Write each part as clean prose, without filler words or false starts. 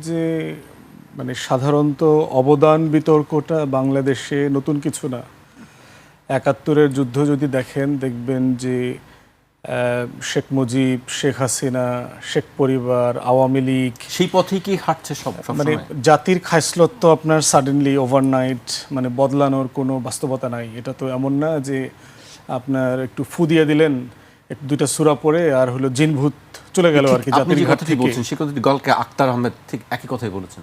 যে মানে সাধারণত অবদান বিতর্কটা বাংলাদেশে নতুন কিছু না। ৭১-এর যুদ্ধ যদি দেখবেন যে শেখ মুজিব, শেখ হাসিনা, শেখ পরিবার, আওয়ামী লীগ সেই পথেই কি হাঁটছে মানে জাতির খাইসলত তো আপনার সাডেনলি ওভারনাইট মানে বদলানোর কোনো বাস্তবতা নাই। এটা তো এমন না যে আপনার একটু ফু দিয়ে দিলেন, দুইটা সূরা পড়ে আর হলো জিনভূত চলে গেল আর কি জাতির ঘাট থেকে। বলছেন সে কথাটি গলকে আক্তার আহমেদ ঠিক একই কথাই বলেছেন।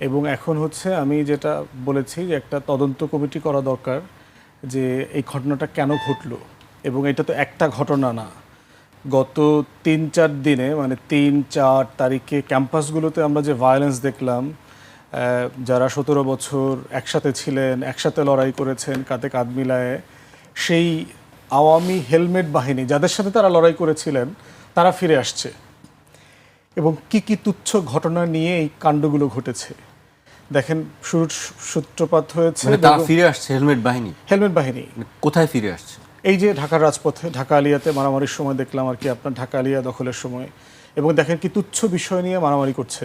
এবং এখন হচ্ছে আমি যেটা বলেছি যে একটা তদন্ত কমিটি করা দরকার যে এই ঘটনাটা কেন ঘটলো। এবং এটা তো একটা ঘটনা না, গত ৩-৪ দিনে মানে ৩-৪ তারিখে ক্যাম্পাসগুলোতে আমরা যে ভায়োলেন্স দেখলাম, যারা ১৭ বছর একসাথে ছিলেন, একসাথে লড়াই করেছেন কাঁধে কাঁধ মিলায়ে, সেই আওয়ামী হেলমেট বাহিনী যাদের সাথে তারা লড়াই করেছিলেন তারা ফিরে আসছে। এবং কি কি তুচ্ছ ঘটনা নিয়ে এই কাণ্ডগুলো ঘটেছে দেখেন। শুরুর সূত্রপাত হয়েছে তারা ফিরে আসছে হেলমেট বাহিনী কোথায় ফিরে আসছে? এই যে ঢাকার রাজপথে, ঢাকা আলিয়াতে মারামারির সময় দেখলাম আর কি আপনার ঢাকা আলিয়া দখলের সময়। এবং দেখেন কি তুচ্ছ বিষয় নিয়ে মারামারি করছে।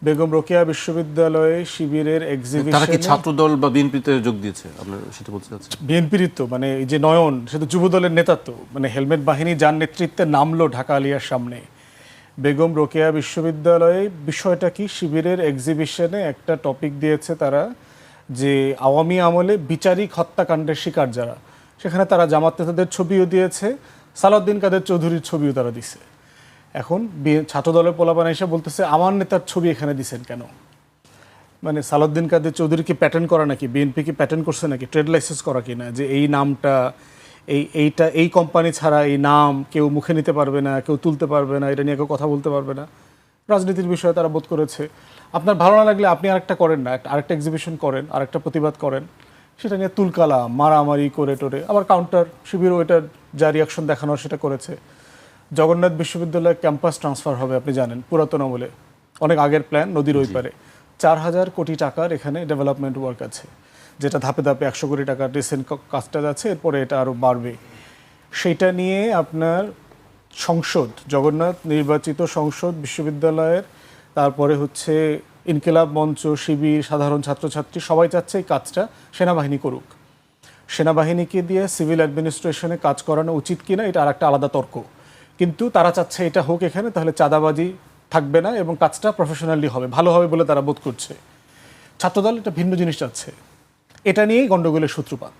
বেগম রোকেয়া বিশ্ববিদ্যালয়ে শিবিরের এক্সিবিশন, তারা কি ছাত্রদল বা বিএনপিতে যোগ দিয়েছে? আপনারা সেটা বলতে চাচ্ছেন? বিএনপির তো মানে এই যে নয়ন, সে তো যুবদলের নেতা, তো মানে হেলমেট বাহিনী যার নেতৃত্বে নামলো ঢাকা আলিয়ার সামনে বেগম রোকেয়া বিশ্ববিদ্যালয়ে, বিষয়টা কি শিবিরের এক্সিবিশনে একটা টপিক দিয়েছে তারা, যে আওয়ামী আমলে বিচারিক হত্যাকাণ্ডের শিকার যারা, সেখানে তারা জামাত নেতাদের ছবিও দিয়েছে, সালাউদ্দিন কাদের চৌধুরীর ছবিও তারা দিছে। এখন ছাত্রদলের পোলাপান এসে বলতেছে আমার নেতার ছবি এখানে দিছেন কেন? মানে সালাউদ্দিন কাদের চৌধুরী কি প্যাটার্ন করা নাকি? বিএনপি কি প্যাটার্ন করছে নাকি? ট্রেড লাইসেন্স করা কি না যে এই নামটা এই কোম্পানি ছাড়া এই নাম কেউ মুখে নিতে পারবে না, কেউ তুলতে পারবে না, এটা নিয়ে কেউ কথা বলতে পারবে না। রাজনীতির বিষয়ে তারা বোধ করেছে। আপনার ভালো না লাগলে আপনি আরেকটা করেন না, আরেকটা এক্সিবিশন করেন, আরেকটা প্রতিবাদ করেন, সেটা নিয়ে তুলকালা মারামারি করে টোরে আবার কাউন্টার শিবিরও এটার যা রিয়াকশন দেখানোর সেটা করেছে। জগন্নাথ বিশ্ববিদ্যালয়ে ক্যাম্পাস ট্রান্সফার হবে আপনি জানেন, পুরাতন আমলে অনেক আগের প্ল্যান, নদীর ওই পারে ৪,০০০ কোটি টাকার এখানে ডেভেলপমেন্ট ওয়ার্ক আছে, যেটা ধাপে ধাপে ১০০ কোটি টাকার রিসেন্ট কাজটা যাচ্ছে, এরপরে এটা আরও বাড়বে। সেইটা নিয়ে আপনার সংসদ, জগন্নাথ নির্বাচিত সংসদ বিশ্ববিদ্যালয়ের, তারপরে হচ্ছে ইনকিলাব মঞ্চ, শিবির, সাধারণ ছাত্রছাত্রী সবাই চাচ্ছে এই কাজটা সেনাবাহিনী করুক। সেনাবাহিনীকে দিয়ে সিভিল অ্যাডমিনিস্ট্রেশনে কাজ করানো উচিত কিনা এটা আর একটা আলাদা তর্ক, কিন্তু তারা চাচ্ছে এটা হোক এখানে, তাহলে চাঁদাবাজি থাকবে না এবং কাজটা প্রফেশনালি হবে, ভালো হবে বলে তারা বোধ করছে। ছাত্রদল এটা ভিন্ন জিনিস চাচ্ছে, এটা নিয়েই গণ্ডগোলের সূত্রপাত।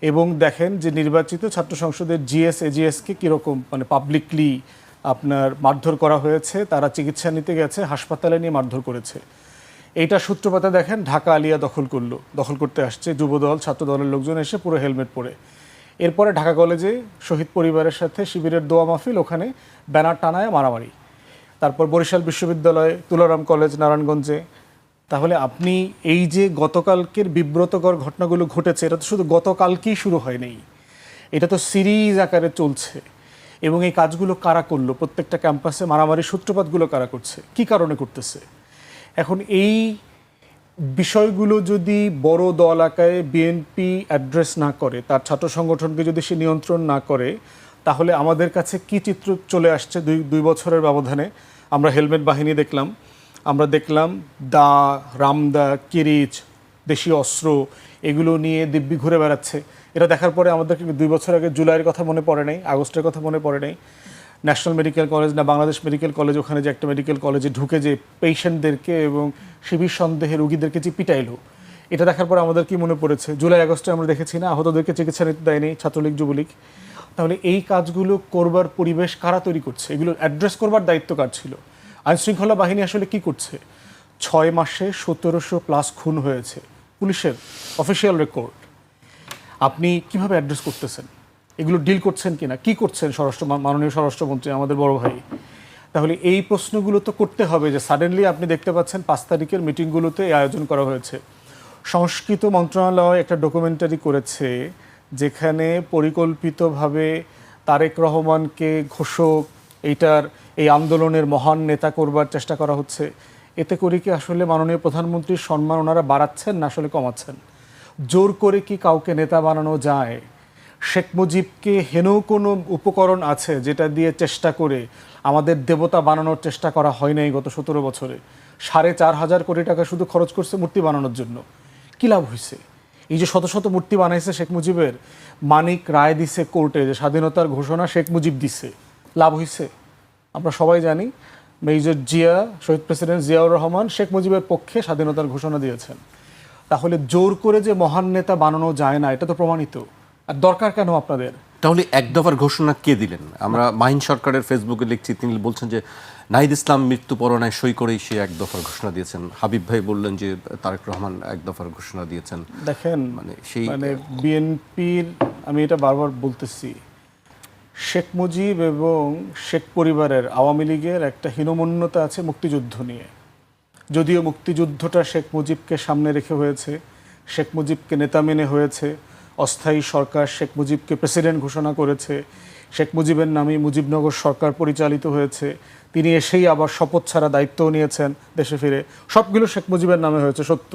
এবং দেখেন যে নির্বাচিত ছাত্র সংসদের জিএস এজিএসকে কীরকম মানে পাবলিকলি আপনার মারধর করা হয়েছে, তারা চিকিৎসা নিতে গেছে, হাসপাতালে নিয়ে মারধর করেছে। এইটা সূত্রপাতে দেখেন ঢাকা আলিয়া দখল করতে আসছে যুবদল, ছাত্রদলের লোকজন এসে পুরো হেলমেট পরে। এরপরে ঢাকা কলেজে শহীদ পরিবারের সাথে শিবিরের দোয়া মাহফিল, ওখানে ব্যানার টানায় মারামারি। তারপর বরিশাল বিশ্ববিদ্যালয়, তুলারাম কলেজ নারায়ণগঞ্জে। তাহলে আপনি এই যে গতকালকের বিব্রতকর ঘটনাগুলো ঘটেছে, এটা তো শুধু গতকালকেই শুরু হয়নি, এটা তো সিরিজ আকারে চলছে। এবং এই কাজগুলো কারা করলো, প্রত্যেকটা ক্যাম্পাসে মারামারির সূত্রপাতগুলো কারা করছে, কি কারণে করতেছে? এখন এই বিষয়গুলো যদি বড় দল আকারে বিএনপি অ্যাড্রেস না করে, তার ছাত্র সংগঠনকে যদি সে নিয়ন্ত্রণ না করে, তাহলে আমাদের কাছে কি চিত্র চলে আসছে দুই বছরের ব্যবধানে? আমরা হেলমেট বাহিনী দেখলাম, আমরা দেখলাম দা, রামদা, কিরিচ, দেশীয় অস্ত্র, এগুলো নিয়ে দিব্যি ঘুরে বেড়াচ্ছে। এটা দেখার পরে আমাদেরকে 2 বছর আগে জুলাইয়ের কথা মনে পড়ে নাই, আগস্টের কথা মনে পড়ে নাই? ন্যাশনাল মেডিকেল কলেজ না বাংলাদেশ মেডিকেল কলেজ, ওখানে যে একটা মেডিকেল কলেজে ঢুকে যে পেশেন্টদেরকে এবং শিবির সন্দেহে রোগীদেরকে যে পিটাইলো, এটা দেখার পরে আমাদের কি মনে পড়েছে? জুলাই আগস্টে আমরা দেখেছি না, আহতদেরকে চিকিৎসা নিতে দেয়নি ছাত্রলীগ যুবলীগ। তাহলে এই কাজগুলো করবার পরিবেশ কারা তৈরি করছে? এগুলো অ্যাড্রেস করবার দায়িত্ব কার ছিল? আইনশৃঙ্খলা বাহিনী আসলে কি করছে? 6 মাসে 1700+ খুন হয়েছে, পুলিশের অফিসিয়াল রেকর্ড। আপনি কিভাবে অ্যাড্রেস করতেছেন? এগুলো ডিল করছেন কিনা, কি করছেন মাননীয় স্বরাষ্ট্রমন্ত্রী আমাদের বড় ভাই? তাহলে এই প্রশ্নগুলো তো করতে হবে যে সাডেনলি আপনি দেখতে পাচ্ছেন 5 তারিখের মিটিংগুলোতে এই আয়োজন করা হয়েছে। সংস্কৃত মন্ত্রণালয় একটা ডকুমেন্টারি করেছে, যেখানে পরিকল্পিতভাবে তারেক রহমানকে ঘোষক, এই আন্দোলনের মহান নেতা করবার চেষ্টা করা হচ্ছে। এতে করে কি আসলে মাননীয় প্রধানমন্ত্রীর সম্মান ওনারা বাড়াচ্ছেন না আসলে কমাচ্ছেন? জোর করে কি কাউকে নেতা বানানো যায়? শেখ মুজিবকে হেন কোনো উপকরণ আছে যেটা দিয়ে চেষ্টা করে আমাদের দেবতা বানানোর চেষ্টা করা হয় নাই গত 17 বছরে? 4,500 কোটি টাকা শুধু খরচ করছে মূর্তি বানানোর জন্য। কি লাভ হয়েছে? এই যে শত শত মূর্তি বানাইছে শেখ মুজিবের, মানিক রায় দিছে কোর্টে যে স্বাধীনতার ঘোষণা শেখ মুজিব দিছে, লাভ হয়েছে? আমরা সবাই জানি মেজর জিয়া, শহীদ প্রেসিডেন্ট জিয়াউর রহমান শেখ মুজিবের পক্ষে স্বাধীনতার ঘোষণা দিয়েছেন। তাহলে জোর করে যে মহান নেতা বানানো যায় না, এটা তো প্রমাণিত। আর দরকার কেন আপনাদের? তাহলে এক দফার ঘোষণা কে দিলেন? আমরা মাহিন সরকারের ফেসবুকে লিখছি, তিনি বলছেন যে নাহিদ ইসলাম মৃত্যু পরোয়ানায় সই করেই সে এক দফার ঘোষণা দিয়েছেন। হাবিব ভাই বললেন যে তারেক রহমান এক দফার ঘোষণা দিয়েছেন। দেখেন, সেই বিএনপির, আমি এটা বারবার বলতেছি, শেখ মুজিব এবং শেখ পরিবারের, আওয়ামী লীগের একটা হীনমন্যতা আছে মুক্তিযুদ্ধ নিয়ে। যদিও মুক্তিযুদ্ধটা শেখ মুজিবকে সামনে রেখে হয়েছে, শেখ মুজিবকে নেতা মেনে হয়েছে, অস্থায়ী সরকার শেখ মুজিবকে প্রেসিডেন্ট ঘোষণা করেছে, শেখ মুজিবের নামেই মুজিবনগর সরকার পরিচালিত হয়েছে, তিনি এসেই আবার শপথ ছাড়া দায়িত্বও নিয়েছেন দেশে ফিরে, সবগুলো শেখ মুজিবের নামে হয়েছে সত্য।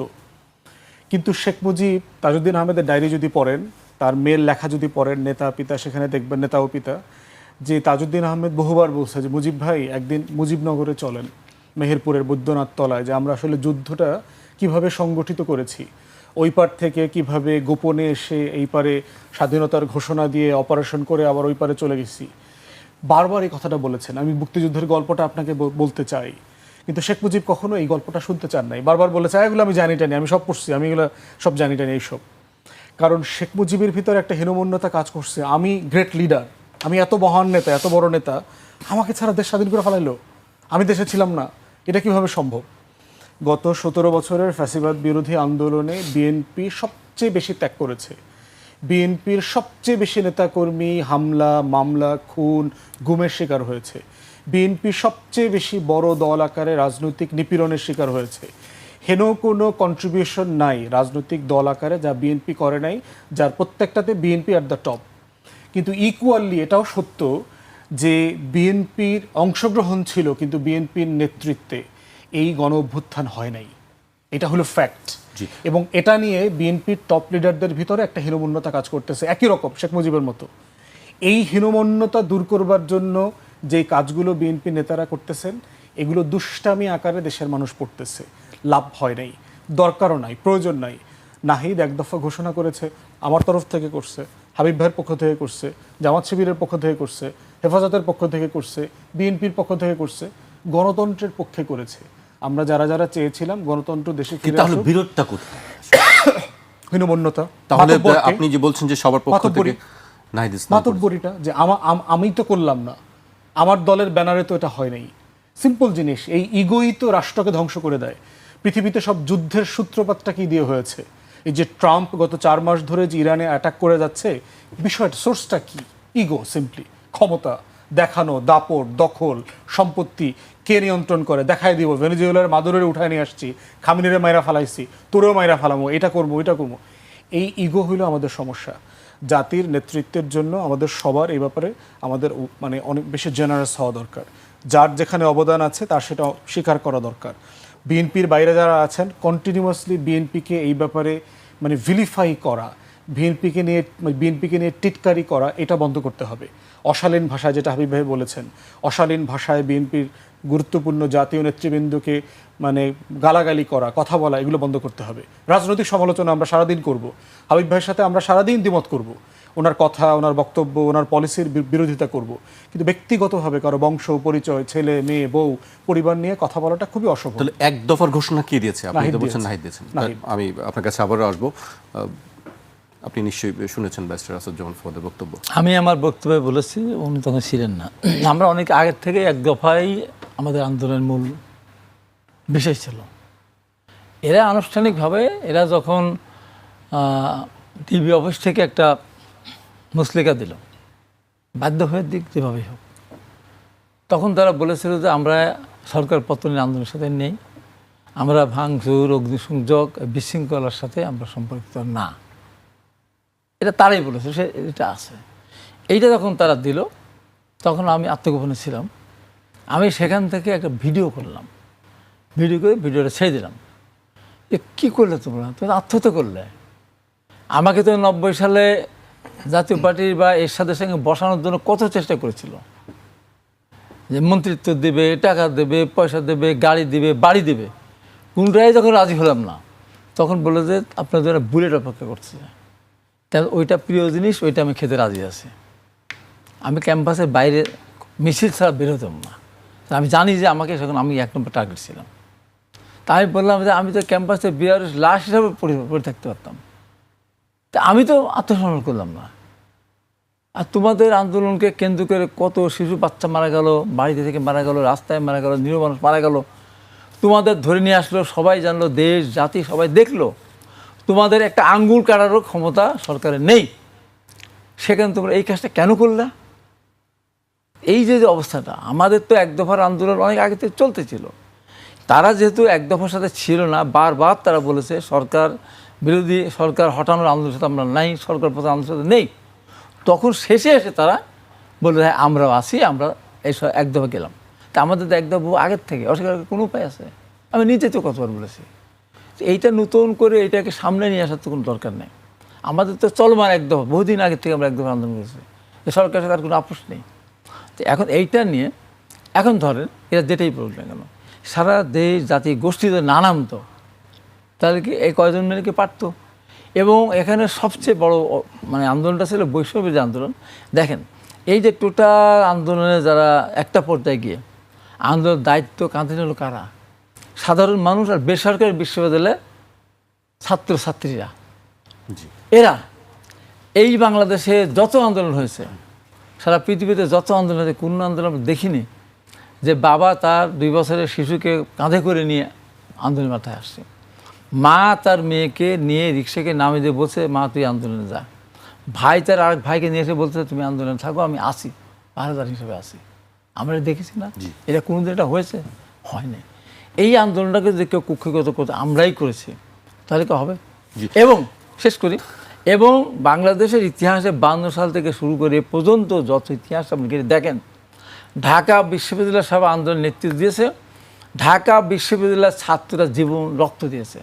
কিন্তু শেখ মুজিব, তাজউদ্দিন আহমেদের ডায়েরি যদি পড়েন, তার মেয়ের লেখা যদি পড়েন, নেতা পিতা, সেখানে দেখবেন নেতা ও পিতা, যে তাজউদ্দিন আহমেদ বহুবার বলছে যে মুজিব ভাই একদিন মুজিবনগরে চলেন, মেহেরপুরের বৈদ্যনাথ তলায়, যে আমরা আসলে যুদ্ধটা কিভাবে সংগঠিত করেছি, ওই পার থেকে কিভাবে গোপনে এসে এই পারে স্বাধীনতার ঘোষণা দিয়ে অপারেশন করে আবার ওই পারে চলে গেছি। বারবার এই কথাটা বলেছেন। আমি মুক্তিযুদ্ধের গল্পটা আপনাকে বলতে চাই, কিন্তু শেখ মুজিব কখনো এই গল্পটা শুনতে চান নাই। বারবার বলেছে এগুলো আমি জানি টানি, আমি সব পড়ছি, আমি এগুলো সব জানি টানি এইসব। কারণ শেখ মুজিবের ভিতরে একটা হীনমন্যতা কাজ করছে, আমি গ্রেট লিডার, আমি এত মহান নেতা, এত বড় নেতা, আমাকে ছাড়া দেশ স্বাধীন করে ফেলাইলো, আমি দেশে ছিলাম না, এটা কিভাবে সম্ভব? গত 17 বছরের ফ্যাসিবাদ বিরোধী আন্দোলনে বিএনপি সবচেয়ে বেশি ত্যাগ করেছে। বিএনপির সবচেয়ে বেশি নেতাকর্মী হামলা, মামলা, খুন, গুমের শিকার হয়েছে। বিএনপি সবচেয়ে বেশি বড় দল আকারে রাজনৈতিক নিপীড়নের শিকার হয়েছে। হেন কোনো কন্ট্রিবিউশন নাই রাজনৈতিক দল আকারে যা বিএনপি করে নাই, যার প্রত্যেকটাতে বিএনপি অ্যাট দ্য টপ। কিন্তু ইকুয়ালি এটাও সত্য যে বিএনপির অংশগ্রহণ ছিল, কিন্তু বিএনপির নেতৃত্বে এই গণ অভ্যুত্থান হয় নাই। এটা হলো ফ্যাক্ট। এবং এটা নিয়ে বিএনপির টপ লিডারদের ভিতরে একটা হীনমন্যতা কাজ করতেছে, একই রকম শেখ মুজিবের মতো। এই হীনমন্যতা দূর করবার জন্য যে কাজগুলো বিএনপি নেতারা করতেছেন, এগুলো দুষ্টামি আকারে দেশের মানুষ পড়তেছে। লাভ হয় নাই, দরকারও নাই, প্রয়োজন নাই। নাহিদ এক দফা ঘোষণা করেছে, আমার তরফ থেকে করছে, হাবিব ভাইয়ের পক্ষ থেকে করছে, জামাত শিবিরের পক্ষ থেকে করছে, হেফাজতের পক্ষ থেকে করছে, বিএনপির পক্ষ থেকে করছে, গণতন্ত্রের পক্ষে করেছে। আমরা যারা যারা চেয়েছিলাম গণতন্ত্র দেশে ফিরে আসুক, বিরোধটা কোথায়? হীনমন্যতা। তাহলে আপনি যে বলছেন যে সবার পক্ষ থেকে নাহিদ ইসলাম, মাতব্বরিটা যে আমি তো করলাম না, আমার দলের ব্যানারে তো এটা হয় নাই। সিম্পল জিনিস, এই ইগোই তো রাষ্ট্রকে ধ্বংস করে দেয়। পৃথিবীতে সব যুদ্ধের সূত্রপাতটা কি দিয়ে হয়েছে? এই যে ট্রাম্প গত 4 মাস ধরে যে ইরানে অ্যাটাক করে যাচ্ছে, বিষয়টা সোর্সটা কি? ইগো, সিম্পলি ক্ষমতা দেখানো, দাপট, দখল, সম্পত্তি কে নিয়ন্ত্রণ করে দেখাই দিব। ভেনেজুয়েলার মাদুরের উঠায় নিয়ে আসছি, খামিনেরে মাইরা ফালাইছি, তোরেও মাইরা ফালামো, এটা করবো ওইটা করবো। এই ইগো হইল আমাদের সমস্যা। জাতির নেতৃত্বের জন্য আমাদের সবার এই ব্যাপারে আমাদের মানে অনেক বেশি জেনারেস হওয়া দরকার। যার যেখানে অবদান আছে তার সেটা স্বীকার করা দরকার। বিএনপির বাইরে যারা আছেন কন্টিনিউয়াসলি বিএনপিকে এই ব্যাপারে মানে ভিলিফাই করা, বিএনপিকে নিয়ে টিটকারি করা, এটা বন্ধ করতে হবে। অশালীন ভাষায়, যেটা হাবিব ভাই বলেছেন, অশালীন ভাষায় বিএনপির গুরুত্বপূর্ণ জাতীয় নেতৃবৃন্দকে মানে গালাগালি করা, কথা বলা, এগুলো বন্ধ করতে হবে। রাজনৈতিক সমালোচনা আমরা সারাদিন করব, হাবিব ভাইয়ের সাথে আমরা সারাদিন দ্বিমত করব, ওনার কথা, ওনার বক্তব্য, ওনার পলিসির বিরোধিতা করব, কিন্তু ব্যক্তিগতভাবে কারো বংশ পরিচয়, ছেলে মেয়ে বউ পরিবার নিয়ে কথা বলাটা খুবই অশুভ। তাহলে এক দফার ঘোষণা কে দিয়েছে? আপনি তো বলছেন নাহিদ দিয়েছেন। আমি আপনার কাছে আবারও আসবো। আপনি নিশ্চয়ই শুনেছেন ব্যারিস্টার আসাদুজ্জামান ফুয়াদের বক্তব্য। আমি আমার বক্তব্যে বলেছি, উনি তখন ছিলেন না। আমরা অনেক আগের থেকে এক দফাই আমাদের আন্দোলনের মূল বিষয় ছিল। এরা আনুষ্ঠানিকভাবে এরা যখন টিভি অফিস থেকে একটা মুসলিকা দিল, বাধ্য হয়ে দিক যেভাবেই হোক, তখন তারা বলেছিল যে আমরা সরকার পতনের আন্দোলনের সাথে নেই, আমরা ভাঙচুর, অগ্নিসংযোগ, বিশৃঙ্খলার সাথে আমরা সম্পর্কিত না। এটা তারাই বলেছে, এটা আছে। এইটা যখন তারা দিল, তখন আমি আত্মগোপনে ছিলাম। আমি সেখান থেকে একটা ভিডিও করলাম, ভিডিও করে ভিডিওটা ছেড়ে দিলাম। যে কী করলে তোমরা আত্মহত্যা করলে? আমাকে তো 90 সালে জাতীয় পার্টির বা এরশাদের সঙ্গে বসানোর জন্য কত চেষ্টা করেছিল। যে মন্ত্রিত্ব দেবে, টাকা দেবে, পয়সা দেবে, গাড়ি দেবে, বাড়ি দেবে, কোনটাই যখন রাজি হলাম না, তখন বললো যে আপনাদের বুলেট অপেক্ষা করছে। তাহলে ওইটা প্রিয় জিনিস, ওইটা আমি খেতে রাজি আছি। আমি ক্যাম্পাসের বাইরে মিছিল ছাড়া বেরোতাম না। তা আমি জানি যে আমাকে সেখানে আমি 1 নম্বর টার্গেট ছিলাম। তাই বললাম যে আমি তো ক্যাম্পাসে বিয়ার লাশ হিসাবে পড়ে থাকতে পারতাম, তা আমি তো আত্মসমর্পণ করলাম না। আর তোমাদের আন্দোলনকে কেন্দ্র করে কত শিশু বাচ্চা মারা গেল, বাড়িতে থেকে মারা গেল, রাস্তায় মারা গেল, নিরীহ মানুষ মারা গেল, তোমাদের ধরে নিয়ে আসলো, সবাই জানলো, দেশ জাতি সবাই দেখলো, তোমাদের একটা আঙ্গুল কাটারও ক্ষমতা সরকারের নেই। সেখানে তোমরা এই কাজটা কেন করলা? এই যে অবস্থাটা, আমাদের তো 1 দফার আন্দোলন অনেক আগে থেকে চলতেছিল। তারা যেহেতু 1 দফার সাথে ছিল না, বারবার তারা বলেছে সরকার বিরোধী, সরকার হটানোর আন্দোলনের সাথে আমরা নাই, সরকার প্রধান আন্দোলনের সাথে নেই। তখন শেষে এসে তারা বললো হ্যাঁ আমরাও আসি, আমরা এইসব 1 দফা গেলাম। তা আমাদের তো 1 দফা আগের থেকে অস্বীকার করার কোনো উপায় আছে? আমি নিজে তো কতবার বলেছি। এইটা নতুন করে এটাকে সামনে নিয়ে আসার তো কোনো দরকার নেই। আমাদের তো চলমান 1 দফা, বহুদিন আগের থেকে আমরা 1 দফা আন্দোলন করেছি, সরকারের সাথে আর কোনো আপোষ নেই। তো এখন এইটা নিয়ে, এখন ধরেন এরা যেটাই বলুক না কেন, সারা দেশ জাতি গোষ্ঠী তো নানামতো, তাহলে কি এই কয়জন মিলে কি পারতো? এবং এখানে সবচেয়ে বড় মানে আন্দোলনটা ছিল বৈষম্যবিরোধী আন্দোলন। দেখেন এই যে টোটাল আন্দোলনে যারা একটা পর্যায়ে গিয়ে আন্দোলনের দায়িত্ব কাঁধে নিল কারা? সাধারণ মানুষ আর বেসরকারি বিশ্ববিদ্যালয়ের ছাত্রছাত্রীরা। এরা এই বাংলাদেশে যত আন্দোলন হয়েছে, সারা পৃথিবীতে যত আন্দোলন হয়েছে, কোন আন্দোলন দেখিনি যে বাবা তার 2 বছরের শিশুকে কাঁধে করে নিয়ে আন্দোলন মাথায় আসছে, মা তার মেয়েকে নিয়ে রিক্সাকে নামিয়ে দিয়ে বলছে মা তুই আন্দোলনে যা, ভাই তার আরেক ভাইকে নিয়ে এসে বলছে তুমি আন্দোলনে থাকো, আমি আসি, পাহারাদার হিসেবে আসি। আমরা দেখেছি না? এটা কোনোদিন এটা হয়েছে? হয়নি। এই আন্দোলনটাকে যে কেউ কুক্ষিগত করতে আমরাই করেছি, তাহলে কি হবে? এবং শেষ করি, এবং বাংলাদেশের ইতিহাসে 52 সাল থেকে শুরু করে এ পর্যন্ত যত ইতিহাস আপনি দেখেন, ঢাকা বিশ্ববিদ্যালয় সব আন্দোলন নেতৃত্ব দিয়েছে, ঢাকা বিশ্ববিদ্যালয়ের ছাত্ররা জীবন রক্ত দিয়েছে,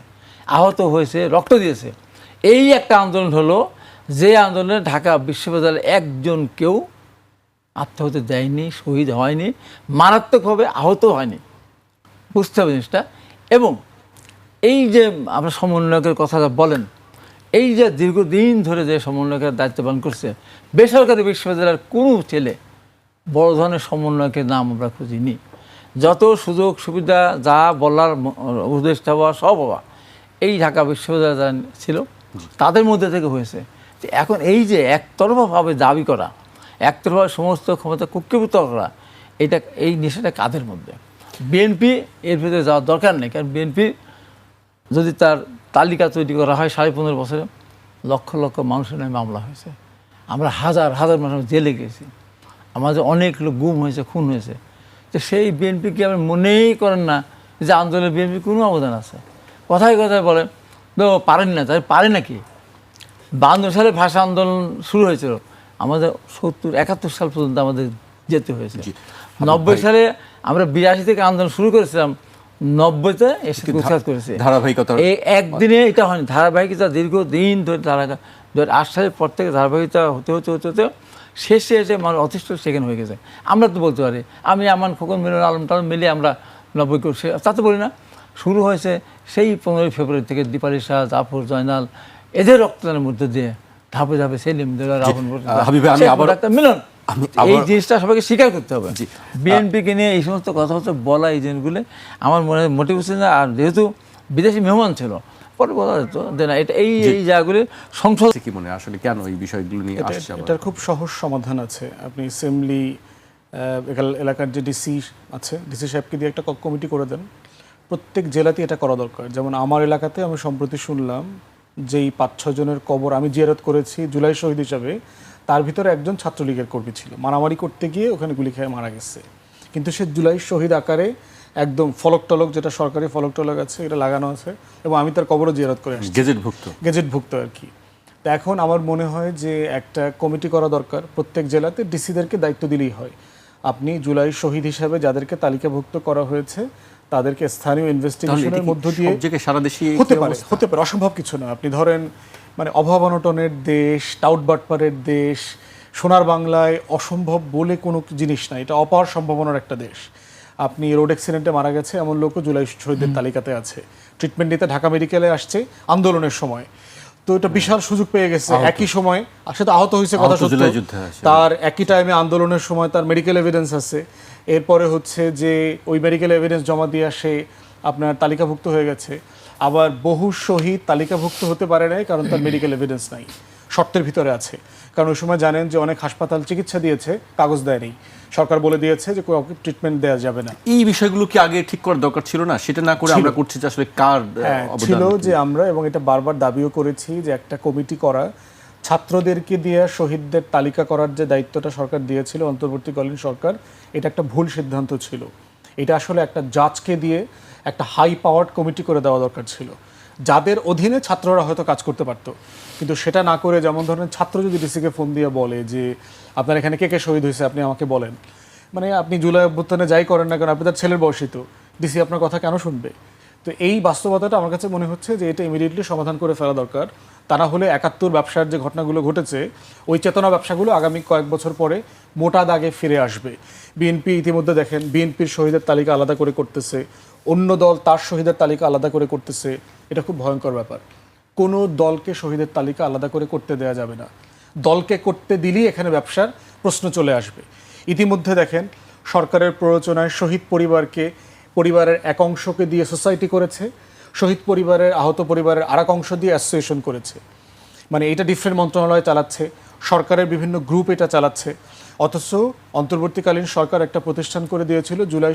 আহত হয়েছে, রক্ত দিয়েছে। এই একটা আন্দোলন হলো যে আন্দোলনে ঢাকা বিশ্ববিদ্যালয়ের একজন কেউ আত্মহত্যা দেয়নি, শহীদ হয়নি, মারাত্মকভাবে আহত হয়নি। বুঝতে হবে জিনিসটা। এবং এই যে আপনার সমন্বয়কের কথাটা বলেন, এই যে দীর্ঘদিন ধরে যে সমন্বয়কের দায়িত্ব পালন করছে, বেসরকারি বিশ্ববিদ্যালয়ের কোনো ছেলে বড় ধরনের সমন্বয়কের নাম আমরা খুঁজিনি। যত সুযোগ সুবিধা যা বলার উপদেষ্টা হওয়া সব হওয়া এই ঢাকা বিশ্ববিদ্যালয় যারা ছিল তাদের মধ্যে থেকে হয়েছে। এখন এই যে একতরফাভাবে দাবি করা, একতরফা সমস্ত ক্ষমতা কুক্ষিভূত করা, এটা এই নেশাটা কাদের মধ্যে? বিএনপি এর ভিতরে যাওয়ার দরকার নেই, কারণ বিএনপি যদি তার তালিকা তৈরি করা হয় 15.5 বছরে লক্ষ লক্ষ মানুষের নামে মামলা হয়েছে, আমরা হাজার হাজার মানুষ জেলে গেছি, আমাদের অনেক লোক গুম হয়েছে, খুন হয়েছে। তো সেই বিএনপিকে আপনি মনেই করেন না যে আন্দোলনে বিএনপি কোনো অবদান আছে? কথায় কথায় বলেন তো পারেন না, তাই পারে নাকি? 52 সালে ভাষা আন্দোলন শুরু হয়েছিল, আমাদের 71 সাল পর্যন্ত আমাদের যেতে হয়েছে। 90 সালে আমরা 82 থেকে আন্দোলন শুরু করেছিলাম, 90-তে এসে উৎখাত করেছে। ধারাবাহিকতা এই একদিনে এটা হয়নি, ধারাবাহিকতা দীর্ঘদিন ধরে 2008 সালের পর থেকে ধারাবাহিকতা হতে হতে হতে হতে শেষে এসে মানুষ অতিষ্ঠ সেখানে হয়ে গেছে। আমরা তো বলতে পারি, আমি আমান খোকন মিলন আলম টালম মিলিয়ে আমরা 90 করছি, তা তো বলি না। শুরু হয়েছে সেই 15 ফেব্রুয়ারি থেকে দীপালি শাহ, জাফর, জয়নাল, এদের রক্তদানের মধ্যে দিয়ে ধাপে ধাপে সেলিম রাবণ মিলন। এই জিনিসটা সবাইকে স্বীকার করতে হবে। বিএনপিকে নিয়ে এই সমস্ত কথাবার্তা বলা, এই জিনিসগুলো আমার মনে হয় মোটেও হচ্ছে না। আর যেহেতু বিদেশি মেহমান ছিল, পরে বলা যেত যে না, এটা এই জায়গাগুলি সংসদ কি মনে হয় আসলে কেন এই বিষয়গুলো নিয়ে আসছে? এটার খুব সহজ সমাধান আছে। আপনি অ্যাসেম্বলি এলাকার যে ডিসি আছে, ডিসি সাহেবকে দিয়ে একটা কমিটি করে দেন। প্রত্যেক জেলাতে এটা করা দরকার। যেমন আমার এলাকাতে আমি সম্প্রতি শুনলাম যেই 5-6 জনের কবর আমি জিয়ারত করেছি জুলাই শহীদ হিসাবে, তার ভিতরে একজন ছাত্রলীগের কর্মী ছিল, মারামারি করতে গিয়ে ওখানে গুলি খেয়ে মারা গেছে। কিন্তু সে জুলাই শহীদ আকারে একদম ফলক টলক, যেটা সরকারি ফলক টলক আছে, এটা লাগানো আছে, এবং আমি তার কবরও জিয়ারত করে আসছি, গেজেটভুক্ত আর কি। তো এখন আমার মনে হয় যে একটা কমিটি করা দরকার, প্রত্যেক জেলাতে ডিসিদেরকে দায়িত্ব দিলেই হয়। আপনি জুলাই শহীদ হিসাবে যাদেরকে তালিকাভুক্ত করা হয়েছে তাদেরকে স্থানীয় ইনভেস্টিগেশনের মধ্য দিয়ে সারা দেশে হতে পারে, অসম্ভব কিছু না। আপনি ধরেন মানে অভাব অনটনের দেশ, টাউট বাটপারের দেশ, সোনার বাংলায় অসম্ভব বলে কোনো জিনিস নাই, এটা অপার সম্ভাবনার একটা দেশ। আপনি রোড অ্যাক্সিডেন্টে মারা গেছে এমন লোকও জুলাই শহীদদের তালিকাতে আছে, ট্রিটমেন্ট নিতে ঢাকা মেডিকেলে আসছে আন্দোলনের সময়। তো এটা বিশাল সুযোগ পেয়ে গেছে। একই সময় সে তো আহত হয়েছে কথা সত্য, তার একই টাইমে আন্দোলনের সময় তার মেডিকেল এভিডেন্স আছে। এরপরে হচ্ছে যে ওই মেডিকেল এভিডেন্স জমা দিয়ে সে আপনার তালিকাভুক্ত হয়ে গেছে। আবার বহু শহীদ তালিকাভুক্ত হতে পারে নাই কারণ তার মেডিকেল এভিডেন্স নাই, শর্তের ভিতরে আছে। কারণ ওই সময় জানেন যে অনেক হাসপাতাল চিকিৎসা দিয়েছে, কাগজ দেয়নি, সরকার বলে দিয়েছে যে কাউকে ট্রিটমেন্ট দেওয়া যাবে না। এই বিষয়গুলো কি আগে ঠিক করার দরকার ছিল না? সেটা না করে আমরা করছি যে আসলে কার ছিল যে আমরা, এবং এটা বারবার দাবিও করেছি যে একটা কমিটি করা, ছাত্রদেরকে দিয়ে শহীদদের তালিকা করার যে দায়িত্বটা সরকার দিয়েছিল অন্তর্বর্তীকালীন সরকার, এটা একটা ভুল সিদ্ধান্ত ছিল। এটা আসলে একটা জাজকে দিয়ে একটা হাই পাওয়ার্ড কমিটি করে দেওয়া দরকার ছিল, যাদের অধীনে ছাত্ররা হয়তো কাজ করতে পারতো। কিন্তু সেটা না করে, যেমন ধরেন ছাত্র যদি ডিসিকে ফোন দিয়ে বলে যে আপনার এখানে কে কে শহীদ হয়েছে আপনি আমাকে বলেন, মানে আপনি জুলাই অভ্যুত্থানে যাই করেন না কেন, আপনি তার ছেলের বয়সী, তো ডিসি আপনার কথা কেন শুনবে? তো এই বাস্তবতাটা আমার কাছে মনে হচ্ছে যে এটা ইমিডিয়েটলি সমাধান করে ফেলা দরকার। তা না হলে ৭১ ব্যবসার যে ঘটনাগুলো ঘটেছে, ওই চেতনা ব্যবসাগুলো আগামী কয়েক বছর পরে মোটা দাগে ফিরে আসবে। বিএনপি ইতিমধ্যে দেখেন বিএনপির শহীদের তালিকা আলাদা করে করতেছে, অন্য দল তার শহীদের তালিকা আলাদা করে করতেছে। এটা খুব ভয়ঙ্কর ব্যাপার। কোনো দলকে শহীদের তালিকা আলাদা করে করতে দেওয়া যাবে না। দলকে করতে দিলেই এখানে ব্যবসার প্রশ্ন চলে আসবে। ইতিমধ্যে দেখেন সরকারের প্ররোচনায় শহীদ পরিবারের এক অংশকে দিয়ে সোসাইটি করেছে, শহীদ পরিবারের আহত পরিবারের আর এক অংশ দিয়ে অ্যাসোসিয়েশন করেছে। মানে এটা ডিফারেন্ট মন্ত্রণালয় চালাচ্ছে, সরকারের বিভিন্ন গ্রুপ এটা চালাচ্ছে। অথচ অন্তর্বর্তীকালীন সরকার একটা প্রতিষ্ঠান করে দিয়েছিল জুলাই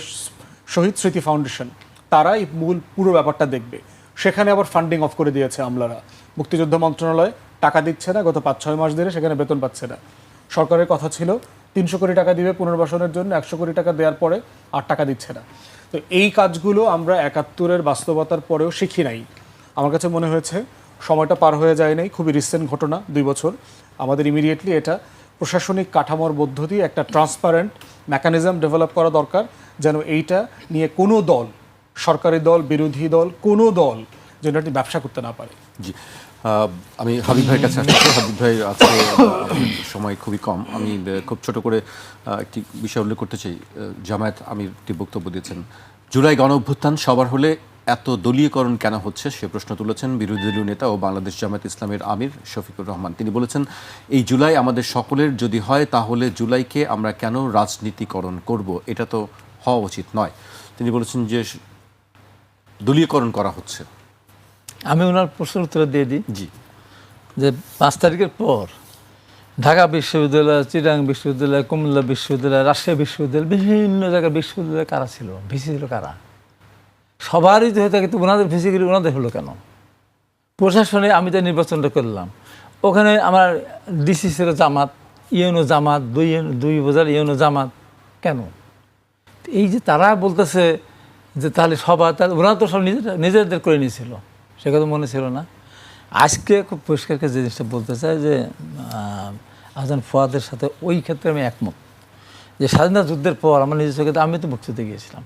শহীদ স্মৃতি ফাউন্ডেশন, তারা এই পুরো ব্যাপারটা দেখবে। সেখানে আবার ফান্ডিং অফ করে দিয়েছে আমলারা। মুক্তিযুদ্ধ মন্ত্রণালয় টাকা দিচ্ছে না, গত ৫-৬ মাস ধরে সেখানে বেতন পাচ্ছে না। সরকারের কথা ছিল ৩০০ কোটি টাকা দিবে পুনর্বাসনের জন্য, ১০০ কোটি টাকা দেওয়ার পরে আর টাকা দিচ্ছে না। তো এই কাজগুলো আমরা ৭১-এর বাস্তবতার পরেও শিখি নাই। আমার কাছে মনে হয়েছে সময়টা পার হয়ে যায় নাই, খুবই রিসেন্ট ঘটনা, ২ বছর। আমাদের ইমিডিয়েটলি এটা প্রশাসনিক কাঠামোর মধ্য দিয়ে একটা ট্রান্সপারেন্ট মেকানিজম ডেভেলপ করা দরকার, যেন এইটা নিয়ে কোনো দল, সরকারি দল, বিরোধী দল, কোনো দল যেন এটি ব্যবসা করতে না পারে। জি, আমি হাবিব ভাইয়ের কাছে আসছি। হাবিব ভাই, আজকে সময় খুবই কম, আমি খুব ছোট করে একটি বিষয় উল্লেখ করতে চাই। জামায়াত আমির একটি বক্তব্য দিয়েছেন, জুলাই গণ অভ্যুত্থান সবার হলে এত দলীয়করণ কেন হচ্ছে সে প্রশ্ন তুলেছেন বিরোধী দলীয় নেতা ও বাংলাদেশ জামায়াত ইসলামের আমির শফিকুর রহমান। তিনি বলেছেন, এই জুলাই আমাদের সকলের যদি হয় তাহলে জুলাইকে আমরা কেন রাজনীতিকরণ করব? এটা তো হওয়া উচিত নয়। তিনি বলেছেন যে দলীয়করণ করা হচ্ছে। আমি ওনার প্রশ্নের উত্তর দিয়ে দিই। জি, যে ৫ তারিখের পর ঢাকা বিশ্ববিদ্যালয়, চিটাগাং বিশ্ববিদ্যালয়, কুমিল্লা বিশ্ববিদ্যালয়, রাজশাহী বিশ্ববিদ্যালয়, বিভিন্ন জায়গায় বিশ্ববিদ্যালয় কারা ছিল, ভিসি ছিল কারা? সবারই তো হয়ে থাকে, তো ওনাদের ভিসিগুলি ওনাদের হলো কেন? প্রশাসনে আমি তো নির্বাচনটা করলাম, ওখানে আমার ডিসি ছিল জামাত, ইউনো জামাত, দুই উপজেলা ইউনো জামাত, কেন? এই যে তারা বলতেছে যে তাহলে সবার, ওরা তো সব নিজেদের করে নিয়েছিল, সে কথা মনে ছিল না। আজকে খুব পরিষ্কার যে জিনিসটা বলতে চাই যে আহসান ফুয়াদের সাথে ওই ক্ষেত্রে আমি একমত যে স্বাধীনতা যুদ্ধের পর আমার নিজস্ব ক্ষেত্রে আমি তো মুক্তিযুদ্ধে গিয়েছিলাম।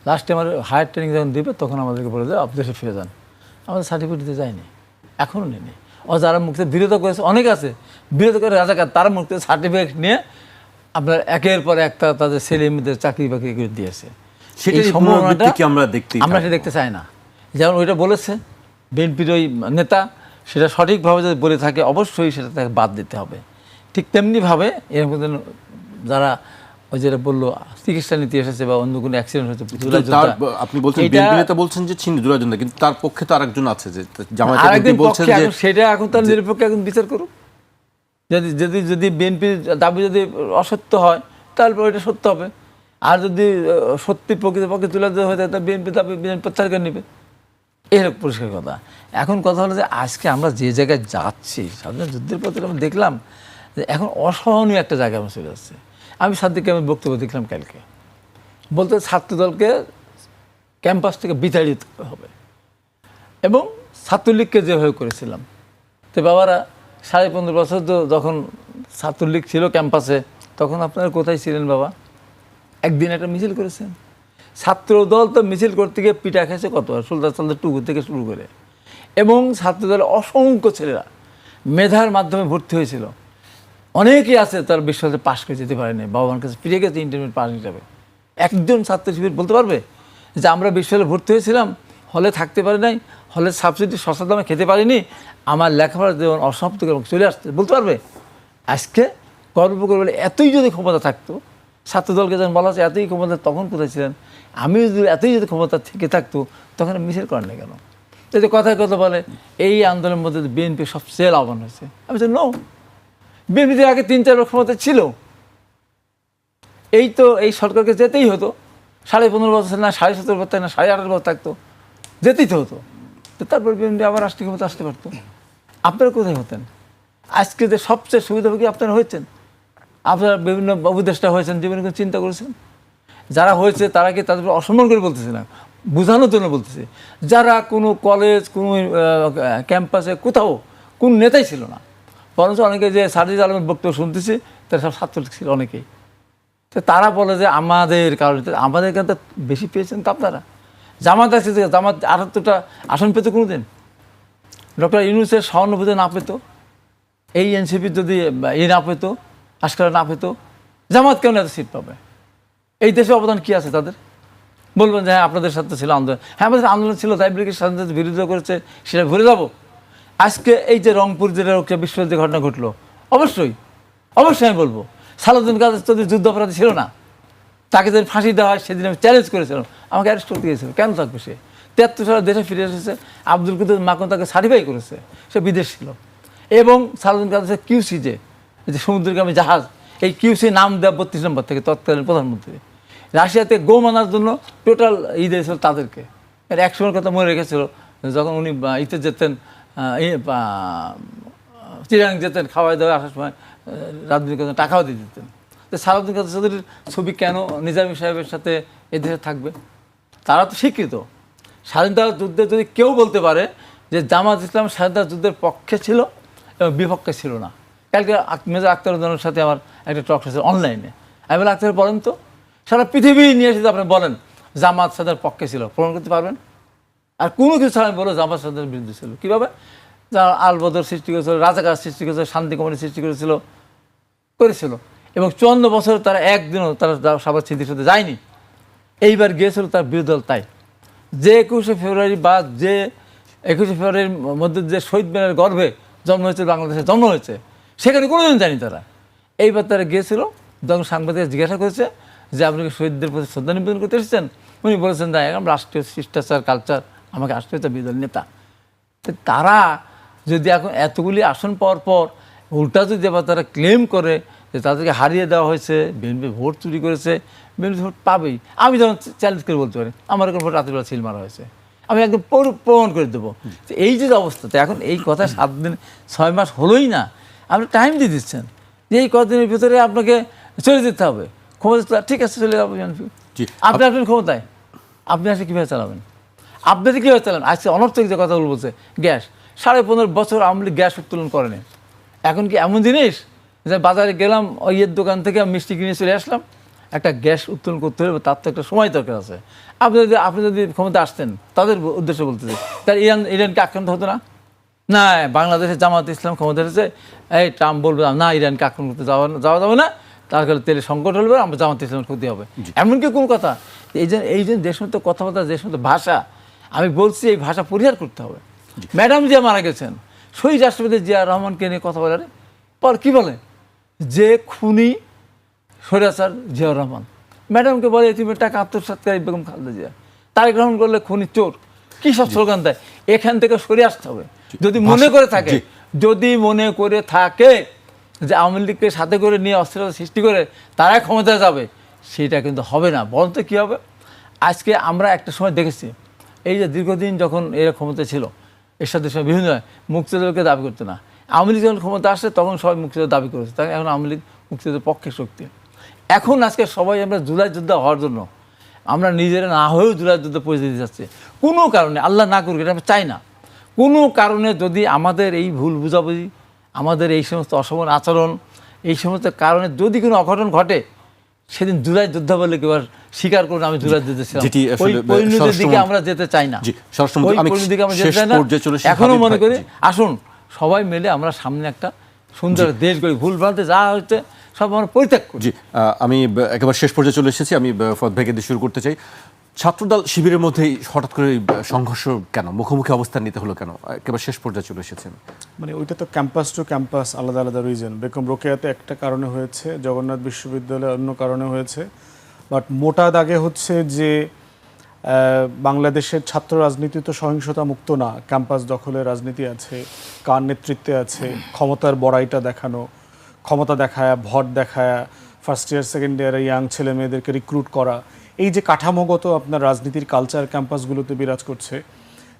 লাস্টে আমার হায়ার ট্রেনিং যখন দেবে তখন আমাদেরকে বলে দেয় দেশে ফিরে যান, আমাদের সার্টিফিকেট দিতে যায়নি, এখনও নেই। ও যারা মুক্তিতে বিরোধ করেছে অনেক আছে, বিরোধ করে রাজাকার, তারা মুক্তিতে সার্টিফিকেট নিয়ে আপনার একের পর একটা তাদের ছেলে মেয়েদের চাকরি বাকরি করে দিয়েছে। আমরা সেটা দেখতে চাই না। যেমন ওইটা বলেছে বিএনপির ওই নেতা, সেটা সঠিকভাবে যদি বলে থাকে অবশ্যই সেটা তাকে বাদ দিতে হবে। ঠিক তেমনিভাবে এর মধ্যে যারা ওই যেটা বললো চিকিৎসা নিতে এসেছে বা অন্য কোনো অ্যাক্সিডেন্ট হয়েছে, আপনি বলছেন বিএনপি নেতা বলছেন যে ছিন্ন জুলাইজন, কিন্তু তার পক্ষে তো আরেকজন আছে যে জামায়াতের বলছেন যে সেটা এখন তার নিরপেক্ষ এখন বিচার করুক। যদি বিএনপির দাবি যদি অসত্য হয় তাহলে ওইটা সত্য হবে, আর যদি সত্যি প্রকৃতপক্ষে তুলে দেওয়া হয় তাহলে বিএনপি দাবি প্রত্যাহার করে নেবে। এরকম পরিষ্কার কথা। এখন কথা হলো যে আজকে আমরা যে জায়গায় যাচ্ছি, স্বাধীনতা যুদ্ধের পথে আমরা দেখলাম যে এখন অসহনীয় একটা জায়গায় আমরা চলে যাচ্ছে। আমি সাদিককে আমি বক্তব্য দেখলাম কালকে, বলতে ছাত্রদলকে ক্যাম্পাস থেকে বিতাড়িত হবে এবং ছাত্রলীগকে যেভাবে করেছিলাম। তো বাবারা 15.5 বছর তো যখন ছাত্রলীগ ছিল ক্যাম্পাসে, তখন আপনারা কোথায় ছিলেন বাবা? একদিন একটা মিছিল করেছেন। ছাত্রদল তো মিছিল করতে গিয়ে পিঠা খেয়েছে কতবার, সুলতান সালদের টুকু থেকে শুরু করে, এবং ছাত্রদলের অসংখ্য ছেলেরা মেধার মাধ্যমে ভর্তি হয়েছিল, অনেকেই আছে তার বিশ্ববিদ্যালয়ে পাশ করে যেতে পারেনি, বাবা মার কাছে ফিরে গেছে ইন্টারমিডিয়েট পাস হিসাবে। একজন ছাত্র শিবির বলতে পারবে যে আমরা বিশ্ববিদ্যালয়ে ভর্তি হয়েছিলাম, হলে থাকতে পারি নাই, হলে সাবসিডি সস্তা দামে খেতে পারিনি, আমার লেখাপড়া যেমন অসমাপ্ত করে চলে আসছে, বলতে পারবে? আজকে গর্ব করে বলে এতই যদি ক্ষমতা থাকতো, ছাত্রদলকে যখন বলা হচ্ছে এতই ক্ষমতা তখন কোথায় ছিলেন, আমি যদি এতই যদি ক্ষমতা থেকে থাকতো তখন মিছিল করেন না কেন? যদি কথায় কথা বলে এই আন্দোলনের মধ্যে বিএনপি সবচেয়ে লাভবান হয়েছে, আমি বলছি নো, বিএনপিতে আগে 3-4 বার ক্ষমতা ছিল, এই তো এই সরকারকে যেতেই হতো, 15.5 বছর না 17.5 বছর না 18.5 বছর থাকতো, যেতেই তো হতো, তো তারপর বিএনপি আবার রাষ্ট্রীয় ক্ষমতা আসতে পারতো। আপনারা কোথায় হতেন? আজকে যে সবচেয়ে সুবিধাভোগী আপনারা হয়েছেন, আপনারা বিভিন্ন উপদেষ্টা হয়েছেন, জীবনে কোনো চিন্তা করেছেন? যারা হয়েছে তারা কি তাদের অসম্মান করে বলতেছে না, বোঝানোর জন্য বলতেছে। যারা কোনো কলেজ, কোনো ক্যাম্পাসে কোথাও কোন নেতাই ছিল না, বরঞ্চ অনেকে যে সাজিদ আলমের বক্তব্য শুনতেছি তারা সব ছাত্রলীগ ছিল অনেকেই, তো তারা বলে যে আমাদের কারণে, আমাদের কাছে বেশি পেয়েছেন তো আপনারা। জামাত আছে, জামাত 78টা আসন পেত কোনো দিন, ডক্টর ইউনূসের সহানুভূতি না পেত, এই এনসিপি যদি না পেত, আশকারা না পেত, জামাত কেন এত সিট পাবে? এই দেশে অবদান কি আছে তাদের? বলবেন যে হ্যাঁ আপনাদের সাথে ছিল আন্দোলন, হ্যাঁ আমাদের আন্দোলন ছিল, তাই ব্রিগেড স্বাধীনতার বিরোধিতা করেছে, সেটা ভুলে যাব? আজকে এই যে রংপুর জেলার বিশ্ববিদ্যালয় ঘটনা ঘটলো, অবশ্যই অবশ্যই আমি বলবো সালাউদ্দিন কাদের চৌধুরী যুদ্ধাপরাধী ছিল না, তাকে যদি ফাঁসি দেওয়া হয় সেদিন আমি চ্যালেঞ্জ করেছিলাম, আমাকে অ্যারেস্ট করতে গিয়েছিল, কেন থাকবে সে? 73 সালে দেশে ফিরে এসেছে, আব্দুল কুদ্দুস মাখন তাকে সার্টিফাই করেছে, সে বিদেশ ছিল। এবং সালাউদ্দিন কাদের কিউসি যে সমুদ্রগামী জাহাজ, এই কিউসি নাম দেওয়া 32 নম্বর থেকে তৎকালীন প্রধানমন্ত্রী, রাশিয়াতে গো মানার জন্য টোটাল দিয়েছিল তাদেরকে। এর এক সময়ের কথা মনে রেখেছিল, যখন উনি ইতে যেতেন, চিরাং যেতেন, খাওয়াই দাওয়া আসার সময় রাজনীতির কথা টাকাও দিয়ে দিতেন। তো সালাউদ্দিন কাদের চৌধুরীর ছবি কেন নিজামী সাহেবের সাথে এদেশে থাকবে? তারা তো শিক্ষিত। স্বাধীনতা যুদ্ধে যদি কেউ বলতে পারে যে জামাত ইসলাম স্বাধীনতা যুদ্ধের পক্ষে ছিল এবং বিপক্ষে ছিল না, কালকে মেজর আখতারুজ্জামানের সাথে আমার একটা টক হয়েছে অনলাইনে, আমি বলে আখতার বলেন তো, সারা পৃথিবী নিয়ে এসে আপনি বলেন জামাত স্বাধীনতার পক্ষে ছিল, প্রমাণ করতে পারবেন? আর কোনো কিছু ছাড়া আমি বলো জামাত স্বাধীনতার বিরুদ্ধে ছিল। কীভাবে? যারা আলবদর সৃষ্টি করেছিল, রাজাকার সৃষ্টি করেছিল, শান্তি কমিটি সৃষ্টি করেছিল, এবং 54 বছর তারা একদিনও তারা সবার স্মৃতির সাথে যায়নি। এইবার গিয়েছিল তার বিরোধী দল। তাই যে 21শে ফেব্রুয়ারি বা যে 21শে ফেব্রুয়ারির মধ্যে যে শহীদ মিনারের গর্ভে জন্ম হয়েছে, বাংলাদেশে জন্ম হয়েছে, সেখানে কোনোদিন জানি তারা। এইবার তারা গিয়েছিল, যখন সাংবাদিক জিজ্ঞাসা করেছে যে আপনি কি শহীদদের প্রতি শ্রদ্ধা নিবেদন করতে এসেছেন, উনি বলেছেন না, এখন রাষ্ট্রীয় শিষ্টাচার কালচার, আমাকে রাষ্ট্রীয় বিরোধী নেতা। তো তারা যদি এখন এতগুলি আসন পাওয়ার পর উল্টা যদি আবার তারা ক্লেম করে যে তাদেরকে হারিয়ে দেওয়া হয়েছে, বিএনপি ভোট চুরি করেছে, বিএনপি ভোট পাবেই। আমি যেমন চ্যালেঞ্জ করে বলতে পারি আমার এখন ভোট রাত্রিবেলা সিল মারা হয়েছে, আমি একদম প্রমাণ করে দেবো। তো এই যে অবস্থাতে এখন এই কথা 7 দিন 6 মাস হলোই না, আপনি টাইম দিয়ে দিচ্ছেন যে এই কদিনের ভিতরে আপনাকে চলে যেতে হবে ক্ষমতা। ঠিক আছে, চলে যাবো বিএনপি, আপনি আসবেন ক্ষমতায়, আপনি আসলে কীভাবে চালাবেন? আপনাদের কীভাবে চালান? আজকে অনর্থক যে কথাগুলো বলছে, গ্যাস 15.5 বছর আওয়ামী লীগ গ্যাস উত্তোলন করেনি। এখন কি এমন জিনিস যে বাজারে গেলাম, ওই দোকান থেকে মিষ্টি কিনে চলে আসলাম, একটা গ্যাস উত্তোলন করতে হবে, তার তো একটা সময় দরকার আছে। আপনি যদি ক্ষমতা আসতেন, তাদের উদ্দেশ্যে বলতেছে, তার ইরানকে আক্রান্ত হতো না? না, বাংলাদেশের জামাত ইসলাম ক্ষমতা এসেছে, এই ট্রাম্প বলবে না ইরানকে আক্রমণ করতে যাওয়া যাবে না, তার কাছে তেলের সংকট হলে আমরা জামাত ইসলামের ক্ষতি হবে, এমনকি কোনো কথা। এই যে যে সমস্ত কথাবার্তা, যে সমস্ত ভাষা, আমি বলছি এই ভাষা পরিহার করতে হবে। ম্যাডাম জিয়া মারা গেছেন, শহীদ রাষ্ট্রপতি জিয়া রহমানকে নিয়ে কথা বলে, পর কী বলে যে খুনি স্বৈরাচার জিয়াউর রহমান, ম্যাডামকে বলে তুমি টাকা আত্মসাৎকারী বেগম খালেদা জিয়া, তারেক রহমান করলে খুনি চোর, কী সব স্লোগান দেয়। এখান থেকে সরে আসতে হবে। যদি মনে করে থাকে যে আওয়ামী লীগকে সাথে করে নিয়ে অস্থিরতা সৃষ্টি করে তারা ক্ষমতায় যাবে, সেটা কিন্তু হবে না। বরঞ্চ কী হবে, আজকে আমরা একটা সময় দেখেছি, এই যে দীর্ঘদিন যখন এরা ক্ষমতা ছিল, এর সাথে সবাই বিভিন্ন মুক্তিযুদ্ধকে দাবি করতো না। আওয়ামী লীগ যখন ক্ষমতা আসছে তখন সবাই মুক্তিযুদ্ধ দাবি করেছে, তাই এখন আওয়ামী লীগ মুক্তিযুদ্ধের পক্ষে শক্তি। এখন আজকে সবাই আমরা জুলাই যোদ্ধা হওয়ার জন্য আমরা নিজেরা না হয়েও জুলাই যুদ্ধ পরিস্থিতি দিতে যাচ্ছি। কোনো কারণে, আল্লাহ না করুক, এটা আমরা চাই না, কোনো কারণে যদি আমাদের এই ভুল বুঝাবুঝি, আমাদের এই সমস্ত অসমান আচরণ, এই সমস্ত কারণে যদি কোনো অঘটন ঘটে, সেদিন জুলাই যোদ্ধা বলে কেউ স্বীকার করুন আমি জুলাই যুদ্ধে ছিলাম, ওই পরিণতির দিকে আমরা যেতে চাই না। এখনো মনে করি আসুন সবাই মিলে আমরা সামনে একটা সুন্দর দেশ গড়ি, ভুল ভালতে যা হচ্ছে সব আমরা পরিত্যাগ করি। জি, আমি একেবারে শেষ পর্যায়ে চলে এসেছি। আমি ফত ভাইকে দিয়ে শুরু করতে চাই। ছাত্রদল শিবিরের মধ্যেই হঠাৎ করে এই সংঘর্ষ কেন, মুখোমুখি অবস্থান নিতে হলো কেন? একেবারে শেষ পর্যায়ে চলে এসেছেন। মানে ওইটা তো ক্যাম্পাস টু ক্যাম্পাস আলাদা আলাদা রিজন। বেগম রোকেয়াতে একটা কারণে হয়েছে, জগন্নাথ বিশ্ববিদ্যালয়ে অন্য কারণে হয়েছে। বাট মোটা দাগে হচ্ছে যে বাংলাদেশের ছাত্র রাজনীতি তো সহিংসতা মুক্ত না। ক্যাম্পাস দখলের রাজনীতি আছে, কার নেতৃত্বে আছে, ক্ষমতার বড়াইটা দেখানো, ক্ষমতা দেখায়, ভোট দেখায়, ফার্স্ট ইয়ার সেকেন্ড ইয়ারে ইয়াং ছেলে মেয়েদেরকে রিক্রুট করা, এই যে কাঠামোগত আপনার রাজনীতির কালচার ক্যাম্পাসগুলোতে বিরাজ করছে।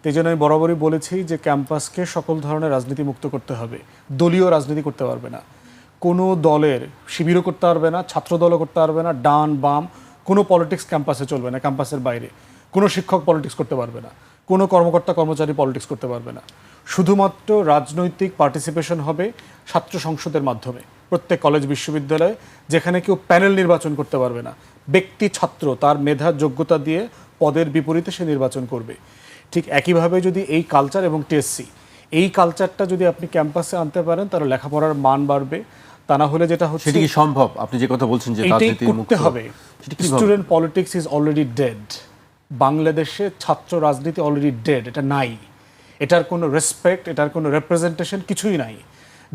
এই জন্য আমি বরাবরই বলেছি যে ক্যাম্পাসকে সকল ধরনের রাজনীতি মুক্ত করতে হবে। দলীয় রাজনীতি করতে পারবে না কোনো দলের, শিবিরও করতে পারবে না, ছাত্রদলও করতে পারবে না, ডান বাম কোনো পলিটিক্স ক্যাম্পাসে চলবে না। ক্যাম্পাসের বাইরে কোনো শিক্ষক পলিটিক্স করতে পারবে না, কোনো কর্মকর্তা কর্মচারী পলিটিক্স করতে পারবে না। শুধুমাত্র রাজনৈতিক পার্টিসিপেশন হবে ছাত্র সংসদের মাধ্যমে প্রত্যেক কলেজ বিশ্ববিদ্যালয়ে, যেখানে কেউ প্যানেল নির্বাচন করতে পারবে না। ব্যক্তি ছাত্র তার মেধা যোগ্যতা দিয়ে পদের বিপরীতে সে নির্বাচন করবে। ঠিক একইভাবে যদি এই কালচার এবং টিএসসি, এই কালচারটা যদি আপনি ক্যাম্পাসে আনতে পারেন, তাহলে লেখাপড়ার মান বাড়বে। তা না হলে যেটা হচ্ছে, সেটা কি সম্ভব? আপনি যে কথা বলছেন যে এটাই রাজনীতি মুক্ত করতে হবে। Student politics is already dead. বাংলাদেশে ছাত্র রাজনীতি অলরেডি ডেড, এটা নাই। এটার কোনো রেসপেক্ট, এটার কোনো রেপ্রেজেন্টেশন কিছুই নাই।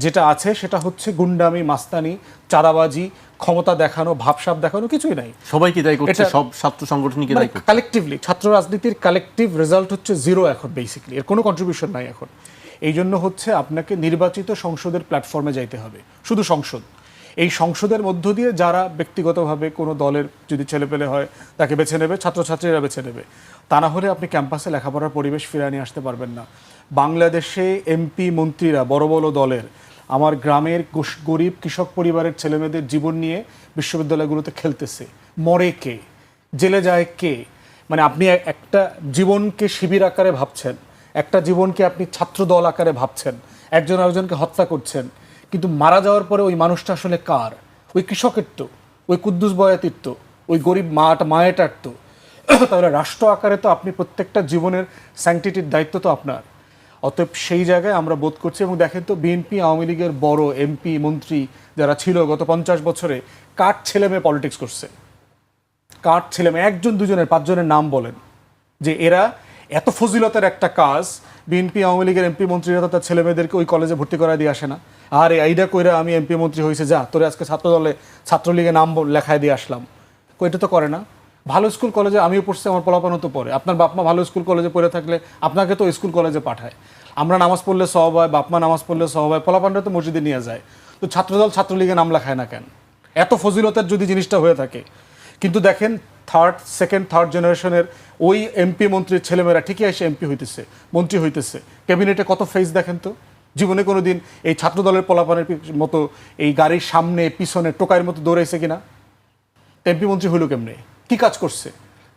যেটা আছে সেটা হচ্ছে গুন্ডামি, মাস্তানি, চাঁদাবাজি, ক্ষমতা দেখানো, ভাবসাব দেখানো, কিছুই নাই। সবাই কি দায়ী করছে? সব ছাত্র সংগঠনই কি দায়ী করছে? কালেকটিভলি ছাত্র রাজনীতির কালেকটিভ রেজাল্ট হচ্ছে জিরো এখন। বেসিক্যালি এর কোনো কন্ট্রিবিউশন নাই এখন। এই জন্য হচ্ছে আপনাকে নির্বাচিত সংসদের প্ল্যাটফর্মে যাইতে হবে, শুধু সংসদ। এই সংসদের মধ্য দিয়ে যারা ব্যক্তিগতভাবে কোনো দলের যদি ছেলেপেলে হয় তাকে বেছে নেবে, ছাত্রছাত্রীরা বেছে নেবে। তা না হলে আপনি ক্যাম্পাসে লেখাপড়ার পরিবেশ ফিরিয়ে নিয়ে আসতে পারবেন না। বাংলাদেশে এমপি মন্ত্রীরা বড় বড় দলের আমার গ্রামের গরিব কৃষক পরিবারের ছেলেমেয়েদের জীবন নিয়ে বিশ্ববিদ্যালয়গুলোতে খেলতেছে। মরে কে, জেলে যায় কে? মানে আপনি একটা জীবনকে শিবির আকারে ভাবছেন, একটা জীবনকে আপনি ছাত্রদল আকারে ভাবছেন, একজন আরেকজনকে হত্যা করছেন। কিন্তু মারা যাওয়ার পরে ওই মানুষটা আসলে কার? ওই কৃষকের তো, ওই কুদ্দুস বয়াতির তো, ওই গরিব মায়েটার তো। তাহলে রাষ্ট্র আকারে তো আপনি প্রত্যেকটা জীবনের স্যাংটিটির দায়িত্ব তো আপনার। অতএব সেই জায়গায় আমরা বোধ করছি। এবং দেখেন তো বিএনপি আওয়ামী লীগের বড় এমপি মন্ত্রী যারা ছিল গত 50 বছরে, কার ছেলে মেয়ে পলিটিক্স করছে? কার ছেলে মেয়ে? একজন দুজনের, 5 জনের নাম বলেন যে এরা এত ফজিলতের একটা কাজ বিএনপি আওয়ামী লীগের এমপি মন্ত্রীরা তো তার ছেলে মেয়েদেরকে ওই কলেজে ভর্তি করা দিয়ে আসে না। আর এইটা কইরা আমি এমপি মন্ত্রী হয়েছে, যা তোরে আজকে ছাত্রদলে ছাত্রলীগের নাম লেখায় দিয়ে আসলাম। এটা তো করে না। ভালো স্কুল কলেজে আমিও পড়ছি, আমার পোলাপানও তো পড়ে। আপনার বাপমা ভালো স্কুল কলেজে পড়ে থাকলে আপনাকে তো স্কুল কলেজে পাঠায়। আমরা নামাজ পড়লে সওয়াব হয়, বাপমা নামাজ পড়লে সওয়াব হয়, পোলাপানরা তো মসজিদে নিয়ে যায়। তো ছাত্রদল ছাত্রলীগের নাম লেখায় না কেন? এত ফজিলতের যদি জিনিসটা হয়ে থাকে। কিন্তু দেখেন সেকেন্ড থার্ড জেনারেশনের ওই এমপি মন্ত্রীর ছেলেমেয়েরা ঠিকই এসে এমপি হইতেছে, মন্ত্রী হইতেছে। ক্যাবিনেটে কত ফেস দেখেন তো। জীবনে কোনো দিন এই ছাত্রদলের পোলাপানের মতো এই গাড়ির সামনে পিছনে টোকাইয়ের মতো দৌড়াইছে কিনা? এমপি মন্ত্রী হইল কেমনে? কি কাজ করছে?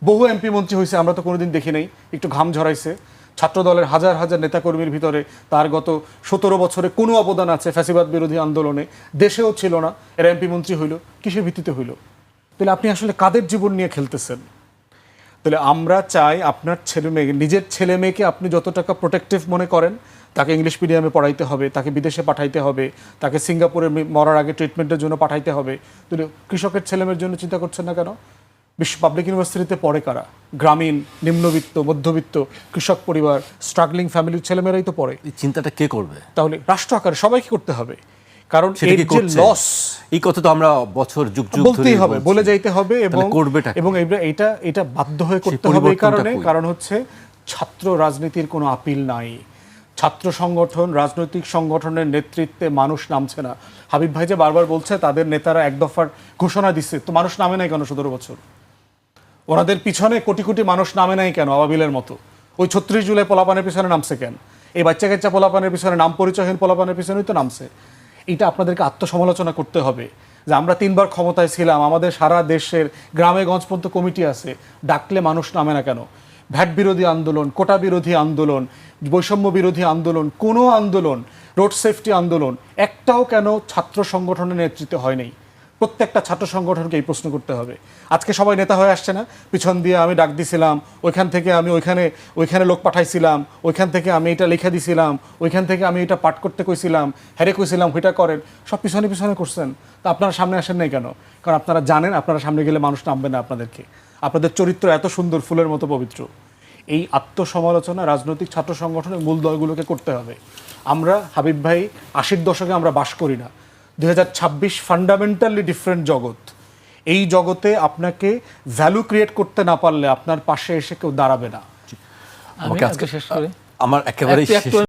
বহু এমপি মন্ত্রী হয়েছে, আমরা তো কোনোদিন দেখি নাই একটু ঘাম ঝরাইছে। ছাত্রদলের হাজার হাজার নেতাকর্মীর ভিতরে তার গত 17 বছরে কোনো অবদান আছে ফ্যাসিবাদ বিরোধী আন্দোলনে? দেশেও ছিল না, এরা এমপি মন্ত্রী হইল। কিসের ভিত্তিতে হইল? তাহলে আপনি আসলে কাদের জীবন নিয়ে খেলতেছেন? তাহলে আমরা চাই আপনার ছেলে মেয়ে, নিজের ছেলে মেয়েকে আপনি যত টাকা প্রোটেক্টিভ মনে করেন, তাকে ইংলিশ মিডিয়ামে পড়াইতে হবে, তাকে বিদেশে পাঠাইতে হবে, তাকে সিঙ্গাপুরে মরার আগে ট্রিটমেন্টের জন্য পাঠাইতে হবে। তাহলে কৃষকের ছেলেমেয়ের জন্য চিন্তা করছেন না কেন? পাবলিক ইউনিভার্সিটিতে পড়ে কারা? গ্রামীণ, নিম্নবিত্ত, মধ্যবিত্ত, কৃষক পরিবার, স্ট্রাগলিং ফ্যামিলির ছেলেমেয়েরাই তো পড়ে। এই চিন্তাটা কে করবে? তাহলে রাষ্ট্র আকারে সবাইকে করতে হবে। কারণ সেটা কি এর যে করছে? লস, এই কথা তো আমরা বছর যুগ যুগ বলতেই হবে, বলে যাইতে হবে। এবং করবেটা কি? এবং এটা বাধ্য হয়ে করতে সেই হবে। এই কারণে, পরিবর্তনটা কই? কারণ হচ্ছে ছাত্র রাজনীতির কোনো আপিল নাই। ছাত্র সংগঠন, রাজনৈতিক সংগঠনের নেতৃত্বে মানুষ নামছে না। হাবিব ভাই যে বারবার বলছে তাদের নেতারা এক দফার ঘোষণা দিচ্ছে, তো মানুষ নামে নাই কেন 17 বছর? ওনাদের পিছনে কোটি কোটি মানুষ নামে নাই কেন আবাবিলের মতো? ওই 36 জুলাই পোলাপানের পিছনে নামছে কেন? এই বাচ্চা কাচ্চা পোলাপানের পিছনে, নাম পরিচয়হীন পোলাপানের পিছনেই তো নামছে। এটা আপনাদেরকে আত্মসমালোচনা করতে হবে যে আমরা 3 বার ক্ষমতায় ছিলাম, আমাদের সারা দেশের গ্রামে গঞ্জ পর্যন্ত কমিটি আছে, ডাকলে মানুষ নামে না কেন? ভ্যাট বিরোধী আন্দোলন, কোটা বিরোধী আন্দোলন, বৈষম্য বিরোধী আন্দোলন, কোনো আন্দোলন, রোড সেফটি আন্দোলন, একটাও কেন ছাত্র সংগঠনের নেতৃত্বে হয় নাই? প্রত্যেকটা ছাত্র সংগঠনকে এই প্রশ্ন করতে হবে। আজকে সবাই নেতা হয়ে আসছে না, পিছন দিয়ে আমি ডাক দিছিলাম, ওইখান থেকে আমি ওইখানে লোক পাঠাইছিলাম, ওইখান থেকে আমি এটা লিখে দিছিলাম, ওইখান থেকে আমি এটা পাঠ করতে কইছিলাম, হ্যারে কইছিলাম ওইটা করেন, সব পিছনে পিছনে করছেন। তা আপনারা সামনে আসেন নাই কেন? কারণ আপনারা জানেন আপনারা সামনে গেলে মানুষ নামবে না আপনাদেরকে। আপনাদের চরিত্র এত সুন্দর, ফুলের মতো পবিত্র। এই আত্মসমালোচনা রাজনৈতিক ছাত্র সংগঠনের মূল দলগুলোকে করতে হবে। আমরা হাবিব ভাই 80-র দশকে আমরা বাস করি না। 2026 ফান্ডামেন্টালি ডিফারেন্ট জগৎ। এই জগতে আপনাকে ভ্যালু ক্রিয়েট করতে না পারলে আপনার পাশে এসে কেউ দাঁড়াবে না। আমি আজকে শেষ করে আমার একেবারেই একটু শেষ